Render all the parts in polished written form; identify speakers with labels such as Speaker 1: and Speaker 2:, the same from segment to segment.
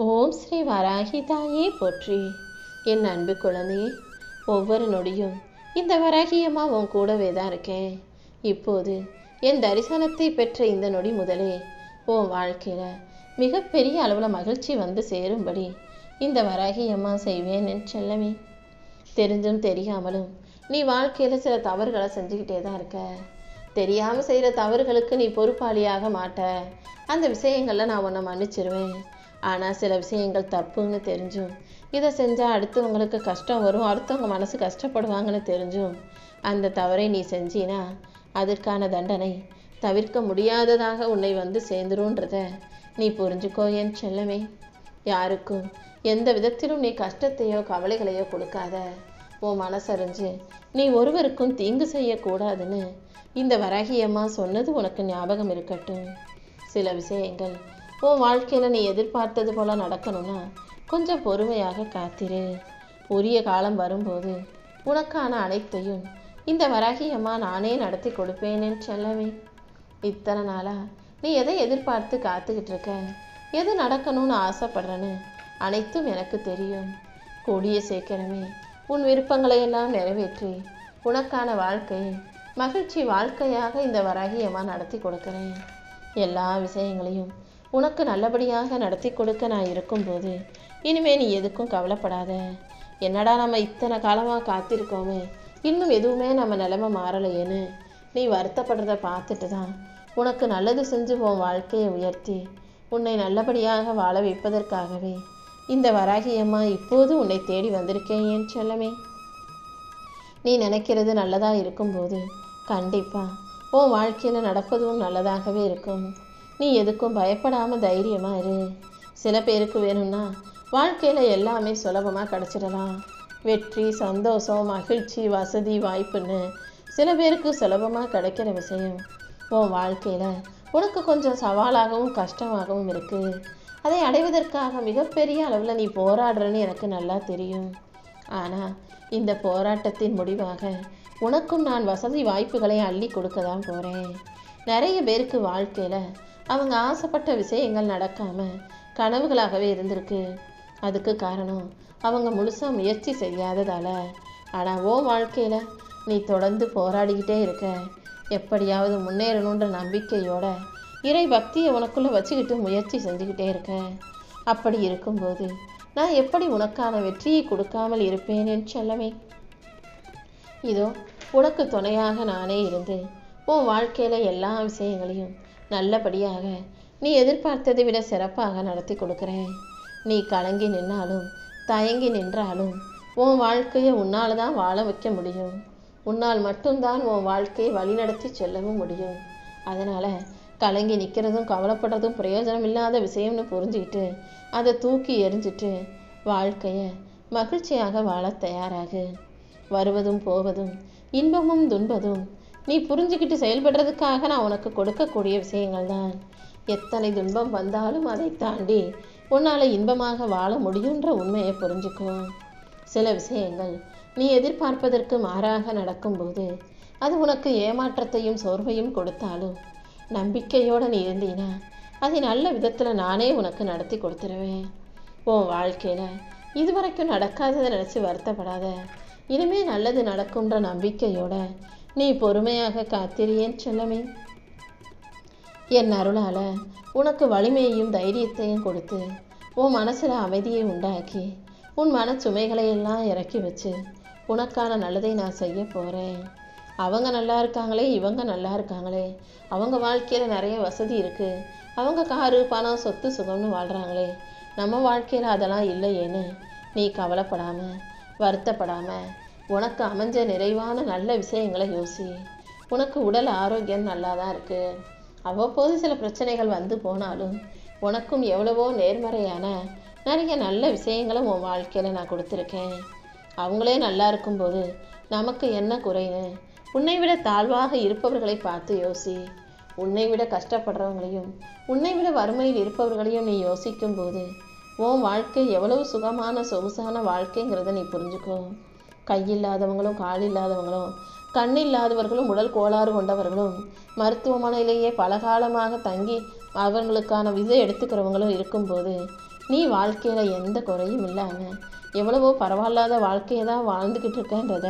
Speaker 1: ஓம் ஸ்ரீ வராகி தாயே போற்றி. என் அன்பு குழந்தையே, ஒவ்வொரு நொடியும் இந்த வராகியம்மா உன் கூடவே தான் இருக்கேன். இப்போது என் தரிசனத்தை பெற்ற இந்த நொடி முதலே உன் வாழ்க்கையில் மிகப்பெரிய அளவில் மகிழ்ச்சி வந்து சேரும்படி இந்த வராகியம்மா செய்வேன் என் செல்லமே. தெரிஞ்சும் தெரியாமலும் நீ வாழ்க்கையில் சில தவறுகளை செஞ்சுக்கிட்டே தான் இருக்க. தெரியாமல் செய்கிற தவறுகளுக்கு நீ பொறுப்பாளியாக மாட்ட. அந்த விஷயங்களில் நான் உன்னை மன்னிச்சிருவேன். ஆனால் சில விஷயங்கள் தப்புன்னு தெரிஞ்சும் இதை செஞ்சால் அடுத்தவங்களுக்கு கஷ்டம் வரும், அடுத்தவங்க மனசு கஷ்டப்படுவாங்கன்னு தெரிஞ்சும் அந்த தவறை நீ செஞ்சினா அதற்கான தண்டனை தவிர்க்க முடியாததாக உன்னை வந்து சேர்ந்துருன்றத நீ புரிஞ்சுக்கோ என் செல்லமே. யாருக்கும் எந்த விதத்திலும் நீ கஷ்டத்தையோ கவலைகளையோ கொடுக்காத. உன் மனசறிஞ்சு நீ ஒருவருக்கும் தீங்கு செய்யக்கூடாதுன்னு இந்த வராகியம்மா சொன்னது உனக்கு ஞாபகம் இருக்கட்டும். சில விஷயங்கள் உன் வாழ்க்கையில் நீ எதிர்பார்த்தது போல் நடக்கணும்னா கொஞ்சம் பொறுமையாக காத்திரு. உரிய காலம் வரும்போது உனக்கான அனைத்தையும் இந்த வராகியம்மா நானே நடத்தி கொடுப்பேன்னு செல்லவே. இத்தனை நாளாக நீ எதை எதிர்பார்த்து காத்துக்கிட்டு இருக்க, எது நடக்கணும்னு ஆசைப்படுறேன்னு அனைத்தும் எனக்கு தெரியும். கூடிய சீக்கிரமே உன் விருப்பங்களையெல்லாம் நிறைவேற்றி உனக்கான வாழ்க்கையை மகிழ்ச்சி வாழ்க்கையாக இந்த வராகியம்மா நடத்தி கொடுக்குறேன். எல்லா விஷயங்களையும் உனக்கு நல்லபடியாக நடத்தி கொடுக்க நான் இருக்கும்போது இனிமே நீ எதுக்கும் கவலைப்படாத. என்னடா நம்ம இத்தனை காலமாக காத்திருக்கோமே, இன்னும் எதுவுமே நம்ம நிலைமை மாறலையேன்னு நீ வருத்தப்படுறத பார்த்துட்டு தான் உனக்கு நல்லது செஞ்சு உன் வாழ்க்கையை உயர்த்தி உன்னை நல்லபடியாக வாழ வைப்பதற்காகவே இந்த வராகியம்மா இப்போது உன்னை தேடி வந்திருக்கேன் என் செல்லமே. நீ நினைக்கிறது நல்லதாக இருக்கும்போது கண்டிப்பாக உன் வாழ்க்கையில் நடப்பதும் நல்லதாகவே இருக்கும். நீ எதுக்கும் பயப்படாமல் தைரியமாக இரு. சில பேருக்கு வேணும்னா வாழ்க்கையில் எல்லாமே சுலபமாக கிடச்சிடலாம். வெற்றி, சந்தோஷம், மகிழ்ச்சி, வசதி, வாய்ப்புன்னு சில பேருக்கு சுலபமாக கிடைக்கிற விஷயம் உன் வாழ்க்கையில் உனக்கு கொஞ்சம் சவாலாகவும் கஷ்டமாகவும் இருக்குது. அதை அடைவதற்காக மிகப்பெரிய அளவில் நீ போராடுறன்னு எனக்கு நல்லா தெரியும். ஆனால் இந்த போராட்டத்தின் முடிவாக உனக்கும் நான் வசதி வாய்ப்புகளை அள்ளி கொடுக்க தான் போகிறேன். நிறைய பேருக்கு வாழ்க்கையில் அவங்க ஆசைப்பட்ட விஷயங்கள் நடக்காமல் கனவுகளாகவே இருந்திருக்கு. அதுக்கு காரணம் அவங்க முழுசாக முயற்சி செய்யாததால். ஆனால் உன் வாழ்க்கையில் நீ தொடர்ந்து போராடிக்கிட்டே இருக்க. எப்படியாவது முன்னேறணுன்ற நம்பிக்கையோட இறை பக்தியை உனக்குள்ளே வச்சுக்கிட்டு முயற்சி செஞ்சுக்கிட்டே இருக்க. அப்படி இருக்கும்போது நான் எப்படி உனக்கான வெற்றியை கொடுக்காமல் இருப்பேன்னு சொல்லவே. இதோ உனக்கு துணையாக நானே இருந்து உன் வாழ்க்கையில் எல்லா விஷயங்களையும் நல்லபடியாக நீ எதிர்பார்த்ததை விட சிறப்பாக நடத்தி கொடுக்குறேன். நீ கலங்கி நின்னாலும் தயங்கி நின்றாலும் உன் வாழ்க்கையை உன்னால் தான் வாழ வைக்க முடியும். உன்னால் மட்டும்தான் உன் வாழ்க்கையை வழிநடத்தி செல்லவும் முடியும். அதனால் கலங்கி நிற்கிறதும் கவலைப்படுறதும் பிரயோஜனம் இல்லாத விஷயம்னு புரிஞ்சுக்கிட்டு அதை தூக்கி எறிஞ்சிட்டு வாழ்க்கையை மகிழ்ச்சியாக வாழ தயாராகு. வருவதும் போவதும் இன்பமும் துன்பதும் நீ புரிஞ்சுக்கிட்டு செயல்படுறதுக்காக நான் உனக்கு கொடுக்கக்கூடிய விஷயங்கள் தான். எத்தனை துன்பம் வந்தாலும் அதை தாண்டி உன்னால் இன்பமாக வாழ முடியுன்ற உண்மையை புரிஞ்சுக்கோ. சில விஷயங்கள் நீ எதிர்பார்ப்பதற்கு மாறாக நடக்கும்போது அது உனக்கு ஏமாற்றத்தையும் சோர்வையும் கொடுத்தாலும் நம்பிக்கையோடு நீ இருந்தீனா அதை நல்ல விதத்தில் நானே உனக்கு நடத்தி கொடுத்துருவேன். உன் வாழ்க்கையில் இதுவரைக்கும் நடக்காததை நினச்சி வருத்தப்படாத. இனிமே நல்லது நடக்கும்ன்ற நம்பிக்கையோட நீ பொறுமையாக காத்திரியேன் செல்லமே. என் அருளால் உனக்கு வலிமையையும் தைரியத்தையும் கொடுத்து உன் மனசில் அமைதியை உண்டாக்கி உன் மனச்சுமைகளை எல்லாம் இறக்கி வச்சு உனக்கான நல்லதை நான் செய்ய போகிறேன். அவங்க நல்லா இருக்காங்களே, இவங்க நல்லா இருக்காங்களே, அவங்க வாழ்க்கையில் நிறைய வசதி இருக்குது, அவங்க காரு பணம் சொத்து சுகம்னு வாழ்கிறாங்களே, நம்ம வாழ்க்கையில் அதெல்லாம் இல்லையேன்னு நீ கவலைப்படாமல் வருத்தப்படாமல் உனக்கு அமைஞ்ச நிறைவான நல்ல விஷயங்களை யோசி. உனக்கு உடல் ஆரோக்கியம் நல்லா தான் இருக்குது. அவ்வப்போது சில பிரச்சனைகள் வந்து போனாலும் உனக்கும் எவ்வளவோ நேர்மறையான நிறைய நல்ல விஷயங்களை உன் வாழ்க்கையில் நான் கொடுத்துருக்கேன். அவங்களே நல்லா இருக்கும்போது நமக்கு என்ன குறைன்னு உன்னை விட தாழ்வாக இருப்பவர்களை பார்த்து யோசி. உன்னை விட கஷ்டப்படுறவங்களையும் உன்னை விட வறுமையில் இருப்பவர்களையும் நீ யோசிக்கும்போது உன் வாழ்க்கை எவ்வளவு சுகமான சொகுசான வாழ்க்கைங்கிறத நீ புரிஞ்சுக்கோ. கையில்லாதவங்களும் கால் இல்லாதவங்களும் கண் இல்லாதவர்களும் உடல் கோளாறு கொண்டவர்களும் மருத்துவமனையிலேயே பல காலமாக தங்கி அவங்களுக்கான விதை எடுத்துக்கிறவங்களும் இருக்கும்போது நீ வாழ்க்கையில் எந்த குறையும் இல்லாமல் எவ்வளவோ பரவாயில்லாத வாழ்க்கையை தான் வாழ்ந்துக்கிட்டு இருக்கன்றத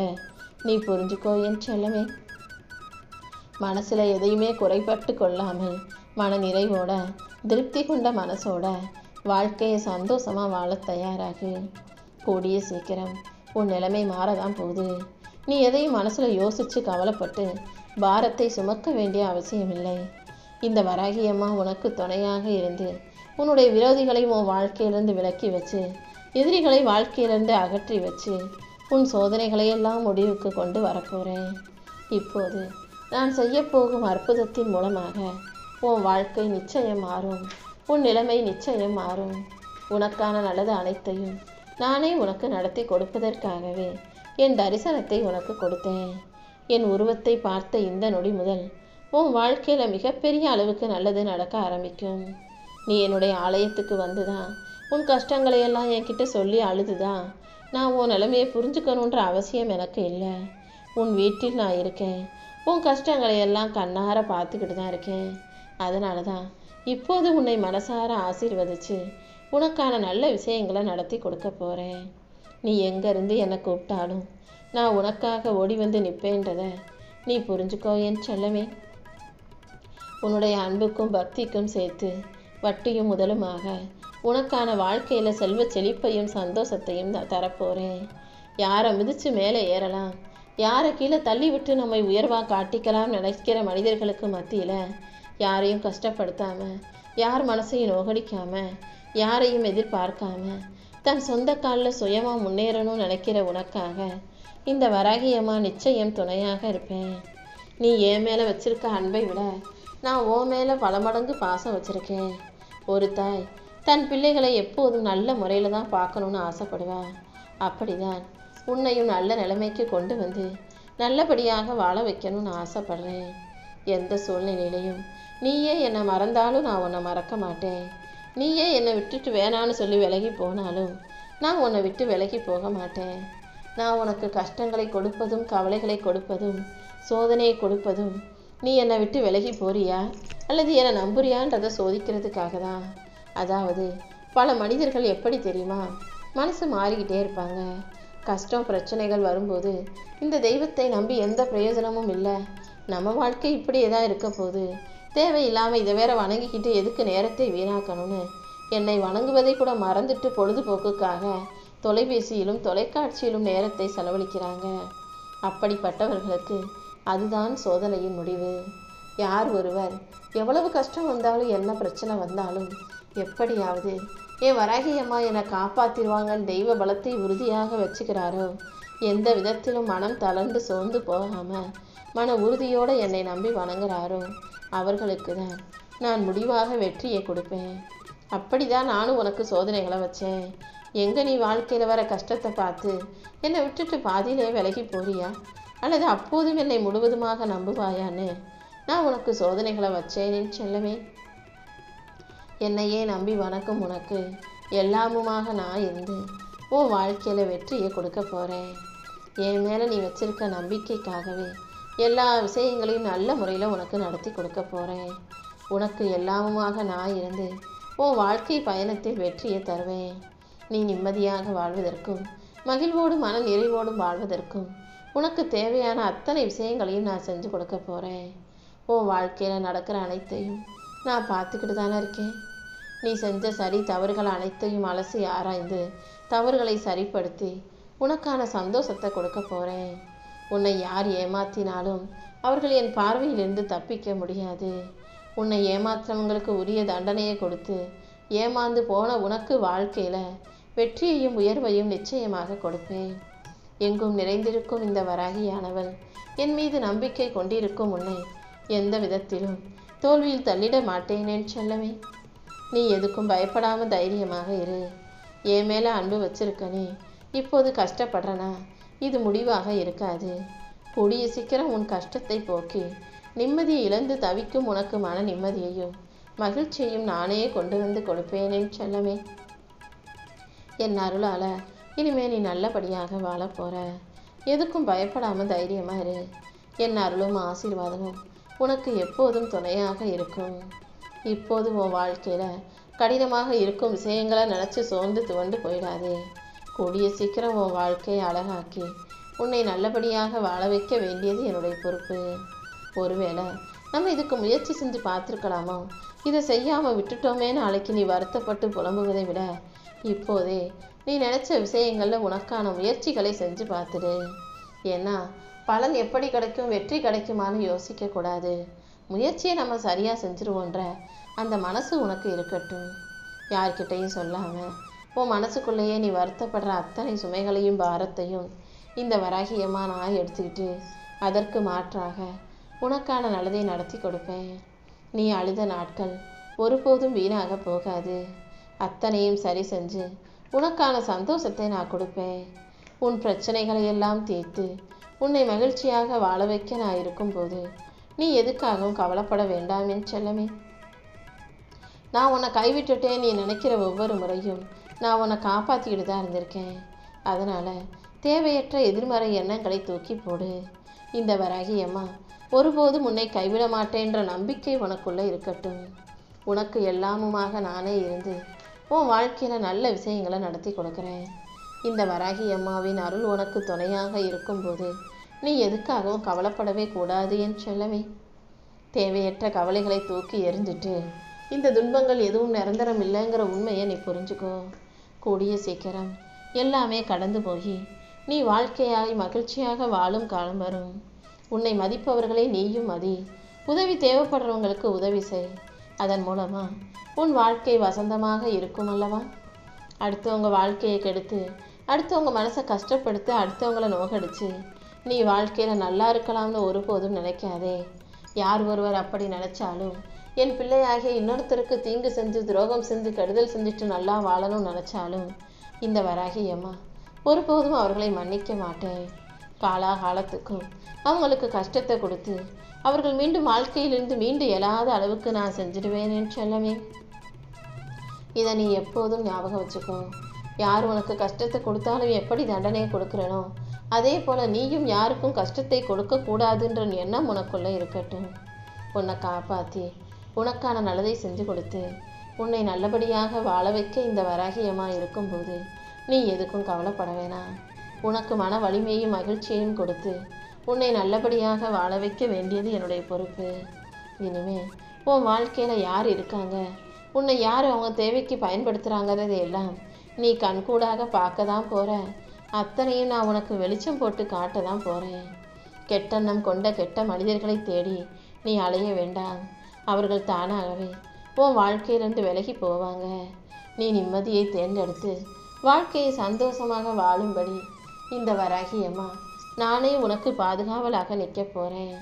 Speaker 1: நீ புரிஞ்சுக்கோ என் செல்லமே. மனசில் எதையுமே குறைபட்டு கொள்ளாமல் மன நிறைவோட திருப்தி கொண்ட மனசோட வாழ்க்கையை சந்தோஷமாக வாழ தயாராகு. கூடிய சீக்கிரம் உன் நிலைமை மாறதான் போகுது. நீ எதையும் மனசில் யோசித்து கவலைப்பட்டு பாரத்தை சுமக்க வேண்டிய அவசியமில்லை. இந்த வராகியம்மா உனக்கு துணையாக இருந்து உன்னுடைய விரோதிகளை உன் வாழ்க்கையிலிருந்து விலக்கி வச்சு எதிரிகளை வாழ்க்கையிலிருந்து அகற்றி வச்சு உன் சோதனைகளையெல்லாம் முடிவுக்கு கொண்டு வரப்போகிறேன். இப்போது நான் செய்யப்போகும் அற்புதத்தின் மூலமாக உன் வாழ்க்கை நிச்சயம் மாறும். உன் நிலைமை நிச்சயம் மாறும். உனக்கான நல்லது அனைத்தையும் நானே உனக்கு நடத்தி கொடுப்பதற்காகவே என் தரிசனத்தை உனக்கு கொடுத்தேன். என் உருவத்தை பார்த்த இந்த நொடி முதல் உன் வாழ்க்கையில் மிகப்பெரிய அளவுக்கு நல்லது நடக்க ஆரம்பிக்கும். நீ என்னுடைய ஆலயத்துக்கு வந்துதான் உன் கஷ்டங்களையெல்லாம் என்கிட்ட சொல்லி அழுதுதான் நான் உன் நிலைமையை புரிஞ்சுக்கணுன்ற அவசியம் எனக்கு இல்லை. உன் வீட்டில் நான் இருக்கேன். உன் கஷ்டங்களையெல்லாம் கண்ணார பார்த்துக்கிட்டு தான் இருக்கேன். அதனால தான் இப்போது உன்னை மனசார ஆசீர்வதிச்சு உனக்கான நல்ல விஷயங்களை நடத்தி கொடுக்க போகிறேன். நீ எங்கேருந்து என்னை கூப்பிட்டாலும் நான் உனக்காக ஓடி வந்து நிற்பேன்றத நீ புரிஞ்சுக்கோ என் செல்லமே. உன்னுடைய அன்புக்கும் பக்திக்கும் சேர்த்து வட்டியும் முதலுமாக உனக்கான வாழ்க்கையில் செல்வ செழிப்பையும் சந்தோஷத்தையும் நான் தரப்போகிறேன். யாரை மிதித்து மேலே ஏறலாம், யாரை கீழே தள்ளி விட்டு நம்மை உயர்வாக காட்டிக்கலாம் நினைக்கிற மனிதர்களுக்கு மத்தியில் யாரையும் கஷ்டப்படுத்தாமல் யார் மனசையும் நோகடிக்காமல் யாரையும் எதிர்பார்க்காம தன் சொந்த காலில் சுயமாக முன்னேறணும்னு நினைக்கிற உனக்காக இந்த வராகியம்மா நிச்சயம் துணையாக இருப்பேன். நீ என் மேலே வச்சிருக்க அன்பை விட நான் உன் மேலே பல மடங்கு பாசம் வச்சுருக்கேன். ஒரு தாய் தன் பிள்ளைகளை எப்போதும் நல்ல முறையில் தான் பார்க்கணுன்னு ஆசைப்படுவா. அப்படிதான் உன்னையும் நல்ல நிலைமைக்கு கொண்டு வந்து நல்லபடியாக வாழ வைக்கணும்னு ஆசைப்படுறேன். எந்த சூழ்நிலையிலையும் நீயே என்னை மறந்தாலும் நான் உன்னை மறக்க மாட்டேன். நீயே என்னை விட்டுட்டு வேணான்னு சொல்லி விலகி போனாலும் நான் உன்னை விட்டு விலகி போக மாட்டேன். நான் உனக்கு கஷ்டங்களை கொடுப்பதும் கவலைகளை கொடுப்பதும் சோதனையை கொடுப்பதும் நீ என்னை விட்டு விலகி போறியா அல்லது என்னை நம்புறியான்றதை சோதிக்கிறதுக்காக தான். அதாவது பல மனிதர்கள் எப்படி தெரியுமா, மனசு மாறிக்கிட்டே இருப்பாங்க. கஷ்டம் பிரச்சனைகள் வரும்போது இந்த தெய்வத்தை நம்பி எந்த பிரயோஜனமும் இல்லை, நம்ம வாழ்க்கை இப்படியே தான் இருக்க போகுது, தேவையில்லாமல் இதை வேற வணங்கிக்கிட்டு எதுக்கு நேரத்தை வீணாக்கணும்னு என்னை வணங்குவதை கூட மறந்துட்டு பொழுதுபோக்குக்காக தொலைபேசியிலும் தொலைக்காட்சியிலும் நேரத்தை செலவழிக்கிறாங்க. அப்படிப்பட்டவர்களுக்கு அதுதான் சோதனையின் முடிவு. யார் ஒருவர் எவ்வளவு கஷ்டம் வந்தாலும் என்ன பிரச்சனை வந்தாலும் எப்படியாவது என் வராகியம்மா என்னை காப்பாற்றிடுவாங்கன்னு தெய்வ பலத்தை உறுதியாக வச்சுக்கிறாரோ, எந்த விதத்திலும் மனம் தளர்ந்து சோர்ந்து போகாமல் மன உறுதியோடு என்னை நம்பி வணங்குறாரோ அவர்களுக்கு தான் நான் முடிவாக வெற்றியை கொடுப்பேன். அப்படி தான் நானும் உனக்கு சோதனைகளை வச்சேன். எங்கே நீ வாழ்க்கையில் வர கஷ்டத்தை பார்த்து என்னை விட்டுட்டு பாதியிலே விலகி போறியா அல்லது அப்போதும் என்னை முழுவதுமாக நம்புவாயான்னு நான் உனக்கு சோதனைகளை வச்சேன் செல்லமே. என்னையே நம்பி வணக்கம் உனக்கு எல்லாமுமாக நான் இருந்து உன் வாழ்க்கையில் வெற்றியை கொடுக்க போகிறேன். என் மேலே நீ வச்சிருக்க நம்பிக்கைக்காகவே எல்லா விஷயங்களையும் நல்ல முறையில் உனக்கு நடத்தி கொடுக்க போகிறேன். உனக்கு எல்லாமுமாக நான் இருந்து உன் வாழ்க்கை பயணத்தில் வெற்றியை தருவேன். நீ நிம்மதியாக வாழ்வதற்கும் மகிழ்வோடும் மன நிறைவோடும் வாழ்வதற்கும் உனக்கு தேவையான அத்தனை விஷயங்களையும் நான் செஞ்சு கொடுக்க போகிறேன். உன் வாழ்க்கையில் நடக்கிற அனைத்தையும் நான் பார்த்துக்கிட்டு தானே இருக்கேன். நீ செஞ்ச சரி தவறுகள் அனைத்தையும் அலசி ஆராய்ந்து தவறுகளை சரிப்படுத்தி உனக்கான சந்தோஷத்தை கொடுக்க போகிறேன். உன்னை யார் ஏமாற்றினாலும் அவர்கள் என் பார்வையிலிருந்து தப்பிக்க முடியாது. உன்னை ஏமாற்றவங்களுக்கு உரிய தண்டனையை கொடுத்து ஏமாந்து போன உனக்கு வாழ்க்கையில் வெற்றியையும் உயர்வையும் நிச்சயமாக கொடுப்பேன். எங்கும் நிறைந்திருக்கும் இந்த வராகியானவள் என் மீது நம்பிக்கை கொண்டிருக்கும் உன்னை எந்த விதத்திலும் தோல்வியில் தள்ளிட மாட்டேனேன் செல்லமே. நீ எதுக்கும் பயப்படாமல் தைரியமாக இரு. என் மேலே அன்பு வச்சிருக்க நீ இப்போது கஷ்டப்படுறனா இது முடிவாக இருக்காது. கூடிய சீக்கிரம் உன் கஷ்டத்தை போக்கி நிம்மதியை இழந்து தவிக்கும் உனக்கு மன நிம்மதியையும் மகிழ்ச்சியையும் நானே கொண்டு வந்து கொடுப்பேனேன் செல்லமே. என் அருளால் இனிமே நீ நல்லபடியாக வாழ போகிற. எதுக்கும் பயப்படாமல் தைரியமாக இரு. என் அருளும் ஆசீர்வாதமும் உனக்கு எப்போதும் துணையாக இருக்கும். இப்போது உன் வாழ்க்கையில் கடினமாக இருக்கும் விஷயங்களை நினச்சி சோர்ந்து துவண்டு போயிடாதே. கூடிய சீக்கிரம் உன் வாழ்க்கையை அழகாக்கி உன்னை நல்லபடியாக வாழ வைக்க வேண்டியது என்னுடைய பொறுப்பு. ஒருவேளை நம்ம இதுக்கு முயற்சி செஞ்சு பார்த்துருக்கலாமோ, இதை செய்யாமல் விட்டுட்டோமே நாளைக்கு நீ வருத்தப்பட்டு புலம்புவதை விட இப்போதே நீ நினச்ச விஷயங்களில் உனக்கான முயற்சிகளை செஞ்சு பார்த்துடு. ஏன்னா பலன் எப்படி கிடைக்கும், வெற்றி கிடைக்குமான்னு யோசிக்கக்கூடாது. முயற்சியை நம்ம சரியாக செஞ்சுருவோன்ற அந்த மனசு உனக்கு இருக்கட்டும். யார்கிட்டையும் சொல்லாமல் உன் மனசுக்குள்ளேயே நீ வருத்தப்படுற அத்தனை சுமைகளையும் பாரத்தையும் இந்த வராகியமாக நான் எடுத்துக்கிட்டு அதற்கு மாற்றாக உனக்கான நல்லதை நடத்தி கொடுப்பேன். நீ அழுத நாட்கள் ஒருபோதும் வீணாக போகாது. அத்தனையும் சரி செஞ்சு உனக்கான சந்தோஷத்தை நான் கொடுப்பேன். உன் பிரச்சனைகளை எல்லாம் தீர்த்து உன்னை மகிழ்ச்சியாக வாழ வைக்க நான் இருக்கும்போது நீ எதுக்காகவும் கவலைப்பட வேண்டாம் என் செல்லமே. நான் உன்னை கைவிட்டுட்டேன் நீ நினைக்கிற ஒவ்வொரு முறையும் நான் உன்னை காப்பாற்றிக்கிட்டு தான் இருந்திருக்கேன். அதனால் தேவையற்ற எதிர்மறை எண்ணங்களை தூக்கி போடு. இந்த வராகியம்மா ஒருபோதும் உன்னை கைவிட மாட்டேன்ற நம்பிக்கை உனக்குள்ளே இருக்கட்டும். உனக்கு எல்லாமுமாக நானே இருந்து உன் வாழ்க்கையில் நல்ல விஷயங்களை நடத்தி கொடுக்குறேன். இந்த வராகி அம்மாவின் அருள் உனக்கு துணையாக இருக்கும்போது நீ எதுக்காகவும் கவலைப்படவே கூடாது என் செல்லமே. தேவையற்ற கவலைகளை தூக்கி எறிஞ்சிட்டு இந்த துன்பங்கள் எதுவும் நிரந்தரம் இல்லைங்கிற உண்மையை நீ புரிஞ்சுக்கோ. கூடிய சீக்கிரம் எல்லாமே கடந்து போய் நீ வாழ்க்கையாய் மகிழ்ச்சியாக வாழும் காலம் வரும். உன்னை மதிப்பவர்களை நீயும் மதி. உதவி தேவைப்படுறவங்களுக்கு உதவி செய். அதன் மூலமாக உன் வாழ்க்கை வசந்தமாக இருக்கும் அல்லவா? அடுத்தவங்க வாழ்க்கையை கெடுத்து அடுத்தவங்க மனசை கஷ்டப்படுத்த அடுத்தவங்களை நோகடிச்சு நீ வாழ்க்கையில் நல்லா இருக்கலாம்னு ஒருபோதும் நினைக்காதே. யார் ஒருவர் அப்படி நினச்சாலும் என் பிள்ளையாகிய இன்னொருத்தருக்கு தீங்கு செஞ்சு துரோகம் செஞ்சு கெடுதல் செஞ்சுட்டு நல்லா வாழணும்னு நினச்சாலும் இந்த வராகியம்மா ஒருபோதும் அவர்களை மன்னிக்க மாட்டேன். காலாகாலத்துக்கும் அவங்களுக்கு கஷ்டத்தை கொடுத்து அவர்கள் மீண்டும் வாழ்க்கையிலிருந்து மீண்டு எழாத அளவுக்கு நான் செஞ்சிடுவேன் என் செல்லமே. இதை நீ எப்போதும் ஞாபகம் வச்சுக்கோ. யார் உனக்கு கஷ்டத்தை கொடுத்தாலும் எப்படி தண்டனையை கொடுக்குறனோ அதே போல் நீயும் யாருக்கும் கஷ்டத்தை கொடுக்கக்கூடாதுன்ற எண்ணம் உனக்குள்ளே இருக்கட்டும். உன்னை காப்பாற்றி உனக்கான நல்லதை செஞ்சு கொடுத்து உன்னை நல்லபடியாக வாழ வைக்க இந்த வராகியமாக இருக்கும்போது நீ எதுக்கும் கவலைப்பட வேணாம். உனக்கு மன வலிமையும் மகிழ்ச்சியையும் கொடுத்து உன்னை நல்லபடியாக வாழ வைக்க வேண்டியது என்னுடைய பொறுப்பு. இனிமே உன் வாழ்க்கையில் யார் இருக்காங்க, உன்னை யார் அவங்க தேவைக்கு பயன்படுத்துகிறாங்கிறது எல்லாம் நீ கண்கூடாக பார்க்க தான் போகிற. அத்தனையும் நான் உனக்கு வெளிச்சம் போட்டு காட்ட தான் போகிறேன். கெட்டெண்ணம் கொண்ட கெட்ட மனிதர்களை தேடி நீ அலைய வேண்டாம். அவர்கள் தானாகவே உன் வாழ்க்கையிலிருந்து விலகி போவாங்க. நீ நிம்மதியை தேர்ந்தெடுத்து வாழ்க்கையை சந்தோஷமாக வாழும்படி இந்த வராகியம்மா நானே உனக்கு பாதுகாவலாக நிற்க போகிறேன்.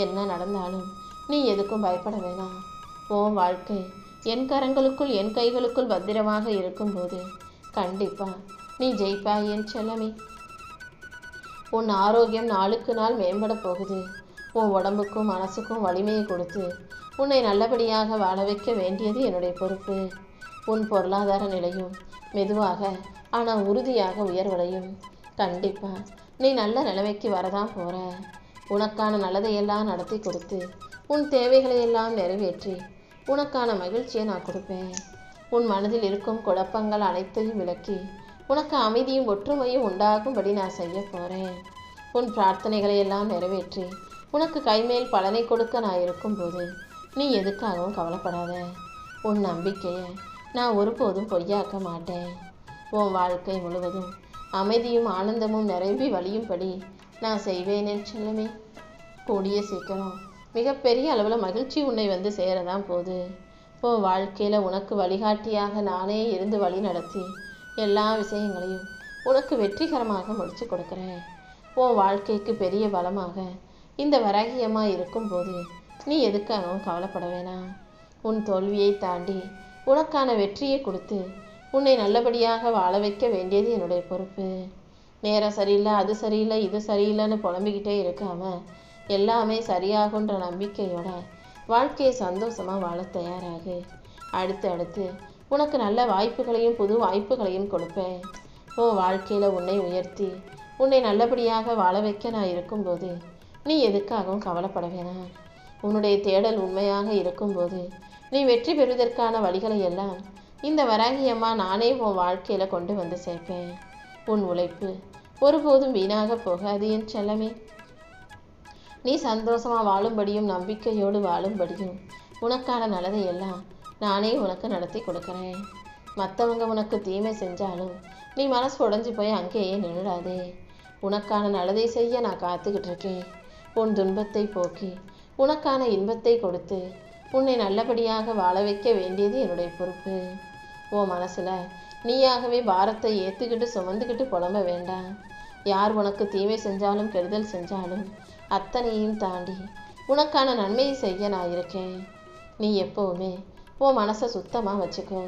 Speaker 1: என்ன நடந்தாலும் நீ எதுக்கும் பயப்பட வேணாம். உன் வாழ்க்கை என் கரங்களுக்குள் என் கைகளுக்குள் பத்திரமாக இருக்கும்போது கண்டிப்பா நீ ஜெயிப்பாய் என் செல்லமே. உன் ஆரோக்கியம் நாளுக்கு நாள் மேம்பட போகுது. உன் உடம்புக்கும் மனசுக்கும் வலிமையை கொடுத்து உன்னை நல்லபடியாக வாழ வைக்க வேண்டியது என்னுடைய பொறுப்பு. உன் பொருளாதார நிலையும் மெதுவாக ஆனால் உறுதியாக உயர்வடையும். கண்டிப்பா நீ நல்ல நிலைமைக்கு வரதான் போற. உனக்கான நல்லதையெல்லாம் நடத்தி கொடுத்து உன் தேவைகளையெல்லாம் நிறைவேற்றி உனக்கான மகிழ்ச்சியை நான் கொடுப்பேன். உன் மனதில் இருக்கும் குழப்பங்கள் அனைத்தையும் விலக்கி உனக்கு அமைதியும் ஒற்றுமையும் உண்டாகும்படி நான் செய்ய போகிறேன். உன் பிரார்த்தனைகளை எல்லாம் நிறைவேற்றி உனக்கு கைமேல் பலனை கொடுக்க நான் இருக்கும்போது நீ எதுக்காகவும் கவலைப்படாத. உன் நம்பிக்கையை நான் ஒருபோதும் பொய்யாக்க மாட்டேன். உன் வாழ்க்கை முழுவதும் அமைதியும் ஆனந்தமும் நிரம்பி வழியும்படி நான் செய்வேன் என் செல்லமே. கூடிய சீக்கிரம் மிகப்பெரிய அளவில் மகிழ்ச்சி உன்னை வந்து சேரதான் போகுது. உன் வாழ்க்கையில் உனக்கு வழிகாட்டியாக நானே இருந்து வழி நடத்தி எல்லா விஷயங்களையும் உனக்கு வெற்றிகரமாக முடிச்சு கொடுக்குறேன். உன் வாழ்க்கைக்கு பெரிய பலமாக இந்த வராகியமாக இருக்கும்போது நீ எதுக்காகவும் கவலைப்பட வேணாம். உன் தோல்வியை தாண்டி உனக்கான வெற்றியை கொடுத்து உன்னை நல்லபடியாக வாழ வைக்க வேண்டியது என்னுடைய பொறுப்பு. நேரம் சரியில்லை, அது சரியில்லை, இது சரியில்லைன்னு புலம்பிக்கிட்டே இருக்காம எல்லாமே சரியாகுன்ற நம்பிக்கையோட வாழ்க்கையை சந்தோஷமாக வாழ தயாராகு. அடுத்து உனக்கு நல்ல வாய்ப்புகளையும் புது வாய்ப்புகளையும் கொடுப்பேன். உன் வாழ்க்கையில் உன்னை உயர்த்தி உன்னை நல்லபடியாக வாழ வைக்க நான் இருக்கும்போது நீ எதுக்காகவும் கவலைப்பட வேணாம். உன்னுடைய தேடல் உண்மையாக இருக்கும்போது நீ வெற்றி பெறுவதற்கான வழிகளை எல்லாம் இந்த வராகி அம்மா நானே உன் வாழ்க்கையில் கொண்டு வந்து சேர்ப்பேன். உன் உழைப்பு ஒருபோதும் வீணாக போகாது என் செல்லமே. நீ சந்தோஷமா வாழும்படியும் நம்பிக்கையோடு வாழும்படியும் உனக்கான நல்லதை எல்லாம் நானே உனக்கு நடத்தி கொடுக்குறேன். மற்றவங்க உனக்கு தீமை செஞ்சாலும் நீ மனசு உடைஞ்சு போய் அங்கேயே நின்றுடாதே. உனக்கான நல்லதை செய்ய நான் காத்துக்கிட்டு இருக்கேன். உன் துன்பத்தை போக்கி உனக்கான இன்பத்தை கொடுத்து உன்னை நல்லபடியாக வாழ வைக்க வேண்டியது என்னுடைய பொறுப்பு. உன் மனசுல நீயாகவே பாரத்தை ஏற்றுக்கிட்டு சுமந்துக்கிட்டு புலம்ப வேண்டாம். யார் உனக்கு தீமை செஞ்சாலும் கெடுதல் செஞ்சாலும் அத்தனையும் தாண்டி உனக்கான நன்மையை செய்ய நான் இருக்கேன். நீ எப்போவுமே உன் மனசை சுத்தமாக வச்சுக்கோ.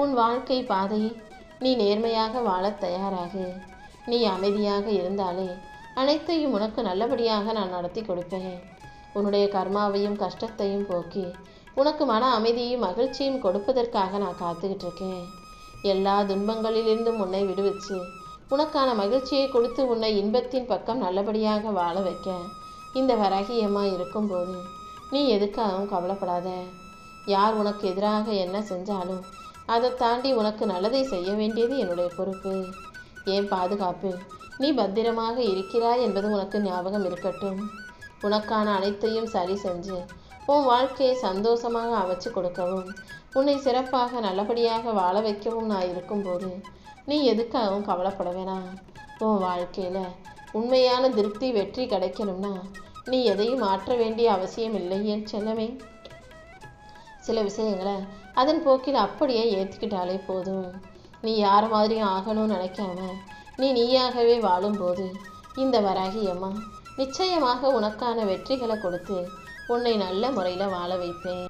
Speaker 1: உன் வாழ்க்கை பாதையை நீ நேர்மையாக வாழ தயாராகு. நீ அமைதியாக இருந்தாலே அனைத்தையும் உனக்கு நல்லபடியாக நான் நடத்தி கொடுப்பேன். உன்னுடைய கர்மாவையும் கஷ்டத்தையும் போக்கி உனக்கு மன அமைதியும் மகிழ்ச்சியும் கொடுப்பதற்காக நான் காத்துக்கிட்டு இருக்கேன். எல்லா துன்பங்களிலிருந்தும் உன்னை விடுவிச்சு உனக்கான மகிழ்ச்சியை கொடுத்து உன்னை இன்பத்தின் பக்கம் நல்லபடியாக வாழ வைக்க இந்த வராகி அம்மா இருக்கும்போது நீ எதுக்காகவும் கவலைப்படாத. யார் உனக்கு எதிராக என்ன செஞ்சாலும் அதை தாண்டி உனக்கு நல்லதை செய்ய வேண்டியது என்னுடைய பொறுப்பு. ஏன் பாதுகாப்பு நீ பத்திரமாக இருக்கிறாய் என்பது உனக்கு ஞாபகம் இருக்கட்டும். உனக்கான அனைத்தையும் சரி செஞ்சு உன் வாழ்க்கையை சந்தோஷமாக அமைச்சு கொடுக்கவும் உன்னை சிறப்பாக நல்லபடியாக வாழ வைக்கவும் நான் இருக்கும்போது நீ எதுக்காகவும் கவலைப்பட வேணாம். உன் வாழ்க்கையில் உண்மையான திருப்தி வெற்றி கிடைக்கணும்னா நீ எதையும் மாற்ற வேண்டிய அவசியம் இல்லை என் செல்லமே. சில விஷயங்களை அதன் போக்கில் அப்படியே ஏற்றுக்கிட்டாலே போதும். நீ யார் மாதிரியும் ஆகணும்னு நினைக்காம நீயாகவே வாழும்போது இந்த வராகி அம்மா நிச்சயமாக உனக்கான வெற்றிகளை கொடுத்து உன்னை நல்ல முறையில் வாழ வைப்பேன்.